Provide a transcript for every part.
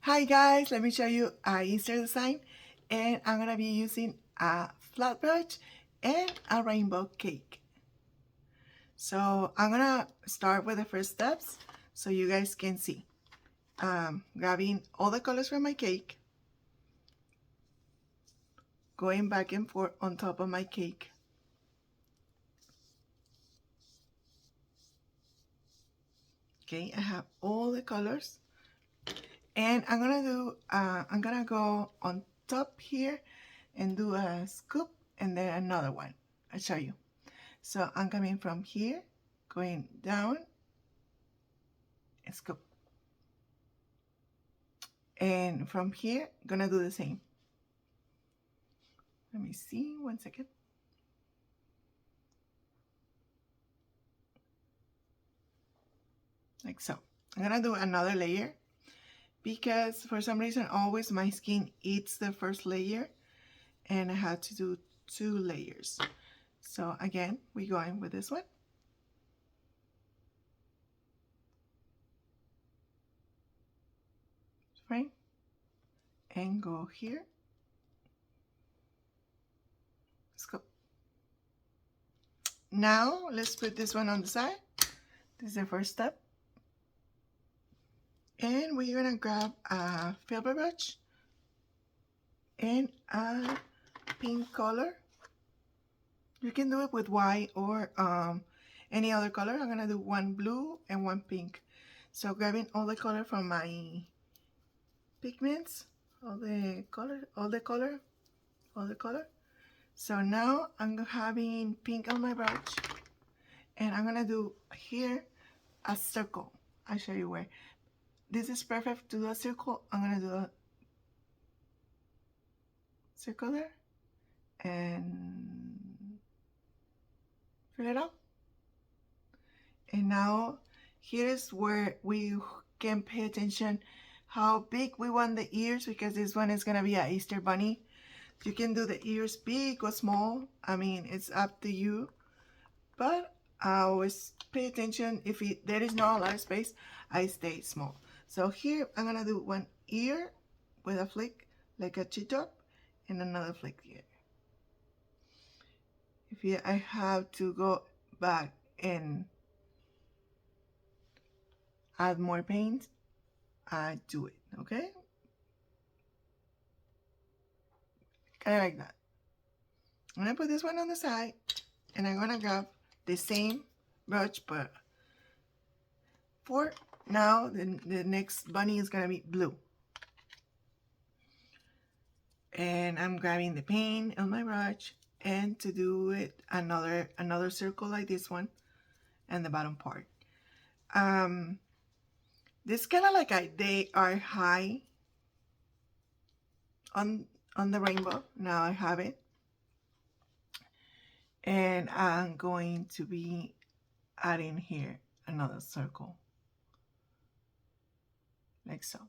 Hi guys, let me show you a Easter design, and I'm gonna be using a flat brush and a rainbow cake. So I'm gonna start with the first steps so you guys can see. Grabbing all the colors from my cake, going back and forth on top of my cake. Okay, I have all the colors, and I'm gonna go on top here and do a scoop and then another one. I'll show you. So I'm coming from here, going down and scoop. And from here, gonna do the same. Let me see, 1 second. Like so. I'm gonna do another layer because for some reason always my skin eats the first layer and I had to do 2 layers. So again, we're going with this one. Right? And go here. Let's go. Now let's put this one on the side. This is the first step. And we're gonna grab a filbert brush and a pink color. You can do it with white or any other color. I'm gonna do one blue and one pink. So grabbing all the color from my pigments, all the color. So now I'm having pink on my brush, and I'm gonna do here a circle. I'll show you where. This is perfect to do a circle. I'm gonna do a circle there and fill it up. And now here is where we can pay attention how big we want the ears, because this one is gonna be a Easter bunny. You can do the ears big or small. I mean, it's up to you. But I always pay attention. If there is not a lot of space, I stay small. So here I'm gonna do one ear with a flick like a chitop and another flick here. If I have to go back and add more paint, I do it, okay? Kind of like that. I'm gonna put this one on the side, and I'm gonna grab the same brush, but for now, the next bunny is gonna be blue. And I'm grabbing the paint on my brush, and to do it another circle like this one, and the bottom part. This kind of like they are high on the rainbow. Now I have it, and I'm going to be adding here another circle like so.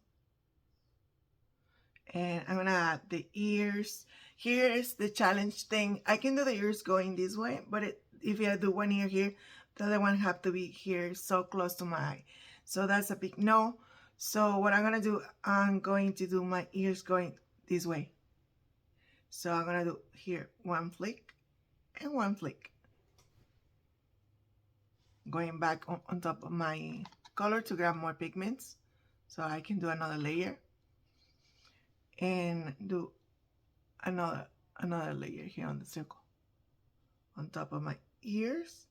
And I'm gonna add the ears. Here is the challenge thing. I can do the ears going this way, but if I do one ear here, the other one have to be here so close to my eye. So that's a big no. So what I'm gonna do, I'm going to do my ears going this way. So I'm gonna do here one flick and one flick. Going back on top of my color to grab more pigments so I can do another layer and do another layer here on the circle on top of my ears,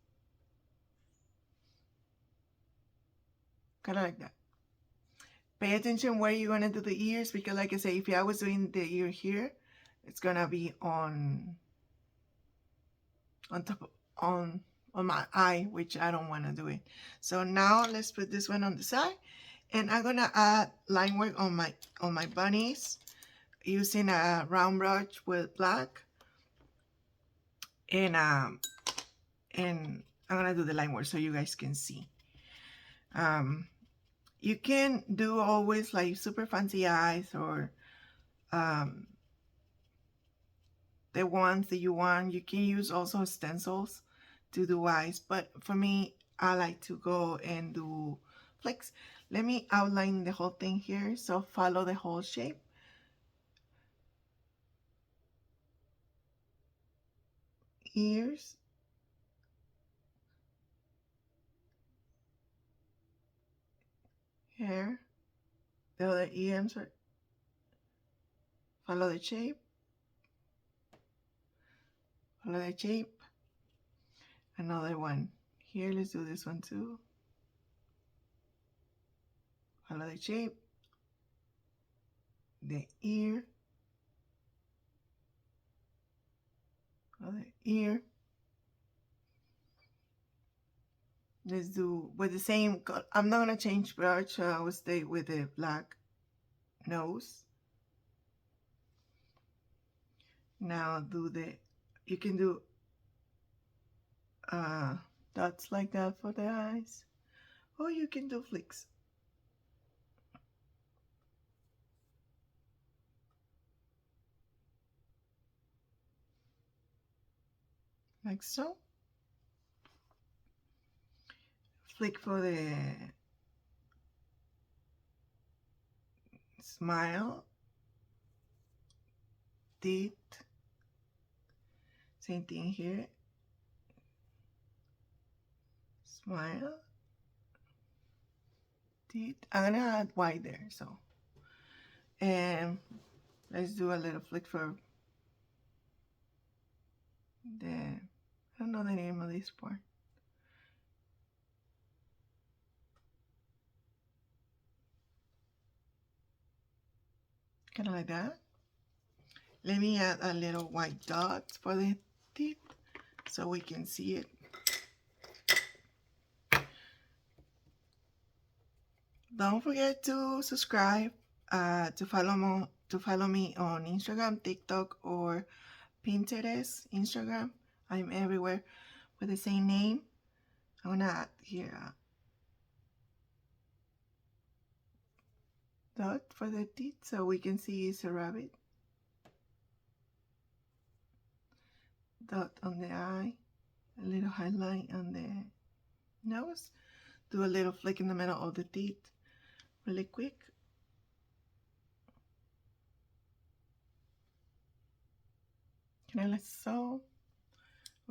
kind of like that. Pay attention where you're gonna do the ears, because like I say, if I was doing the ear here, it's gonna be on top on my eye, which I don't want to do it. So now let's put this one on the side, and I'm gonna add line work on my bunnies using a round brush with black, and I'm gonna do the line work so you guys can see. You can do always like super fancy eyes, or the ones that you want. You can use also stencils to do eyes, but for me, I like to go and do flicks. Let me outline the whole thing here, so follow the whole shape. Ears, hair, the other ear, I'm sorry. Follow the shape, follow the shape. Another one here, let's do this one too. Follow the shape, the ear, other ear. Let's do with the same color. I'm not gonna change brush, so I will stay with the black nose. Now do the, you can do dots like that for the eyes, or you can do flicks. Like so. Flick for the smile, teeth. Same thing here. Smile, teeth. I'm gonna add white there, so. And let's do a little flick for the, I don't know the name of this part. Kind of like that. Let me add a little white dots for the teeth so we can see it. Don't forget to subscribe, to follow me on Instagram, TikTok, or Pinterest. Instagram, I'm everywhere with the same name. I'm gonna add here a dot for the teeth so we can see it's a rabbit. Dot on the eye, a little highlight on the nose. Do a little flick in the middle of the teeth really quick. Kind of like so.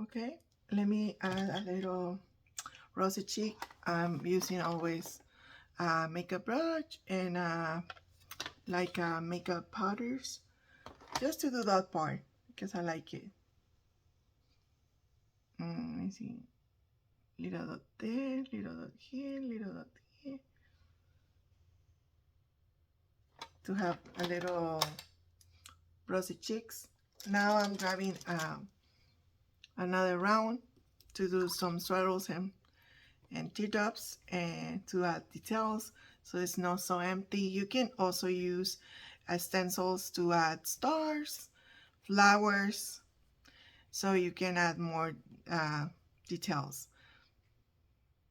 Okay, let me add a little rosy cheek. I'm using always makeup brush and like makeup powders just to do that part because I like it. Let me see. Little dot there, little dot here, little dot here. To have a little rosy cheeks. Now I'm grabbing another round to do some swirls and teardrops and to add details so it's not so empty. You can also use stencils to add stars, flowers, so you can add more details.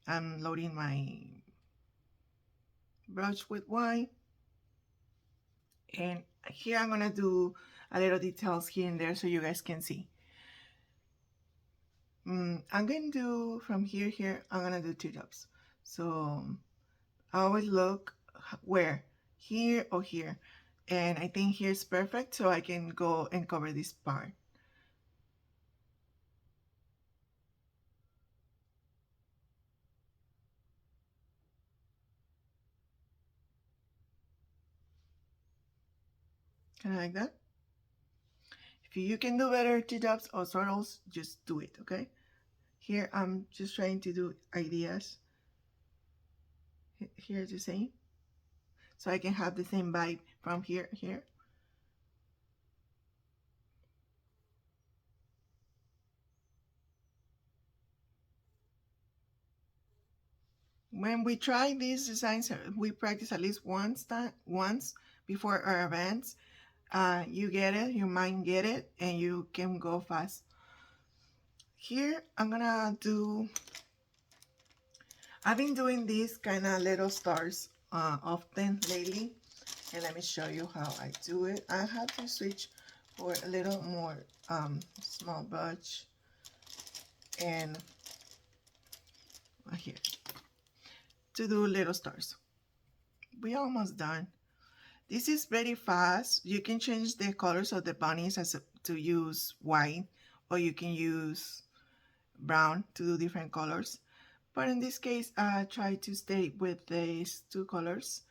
I'm loading my brush with white, and here I'm gonna do a little details here and there so you guys can see. I'm gonna do from here, I'm gonna do teardrops. So I always look where, here or here. And I think here's perfect, so I can go and cover this part. Kind of like that. If you can do better teardrops or swirls, just do it, okay? Here I'm just trying to do ideas. Here's the same. So I can have the same vibe from here. When we try these designs, we practice at least once before our events. You get it, your mind get it, and you can go fast. Here I'm gonna do, I've been doing these kind of little stars often lately, and let me show you how I do it. I have to switch for a little more small brush and here to do little stars. we're almost done. This is very fast. You can change the colors of the bunnies to use white, or you can use brown to do different colors. But in this case, I try to stay with these two colors,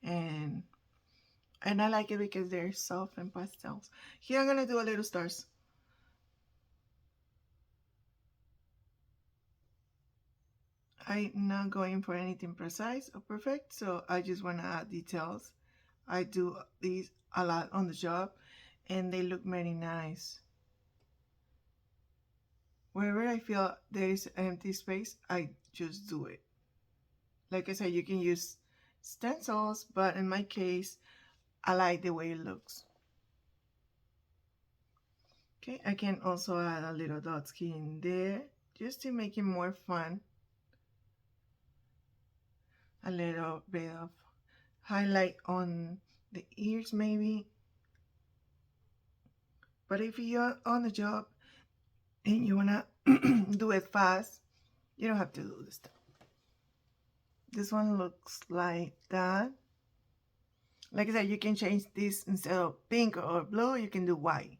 and I like it because they're soft and pastels. Here I'm gonna do a little stars. I'm not going for anything precise or perfect, so I just want to add details. I do these a lot on the job, and they look very nice. Wherever I feel there is empty space, I just do it. Like I said, you can use stencils, but in my case, I like the way it looks. Okay, I can also add a little dot skin there just to make it more fun. A little bit of highlight on the ears maybe. But if you're on the job and you wanna do it fast, you don't have to do this stuff. This one looks like that. Like I said, you can change this instead of pink or blue, you can do white.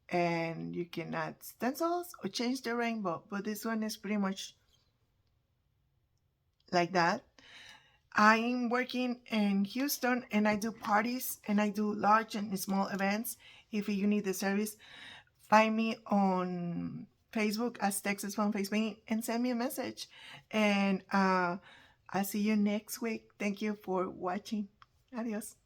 And you can add stencils or change the rainbow, but this one is pretty much like that. I'm working in Houston and I do parties and I do large and small events. If you need the service, find me on Facebook as Texas Fun Face Painting and send me a message. And I'll see you next week. Thank you for watching. Adios.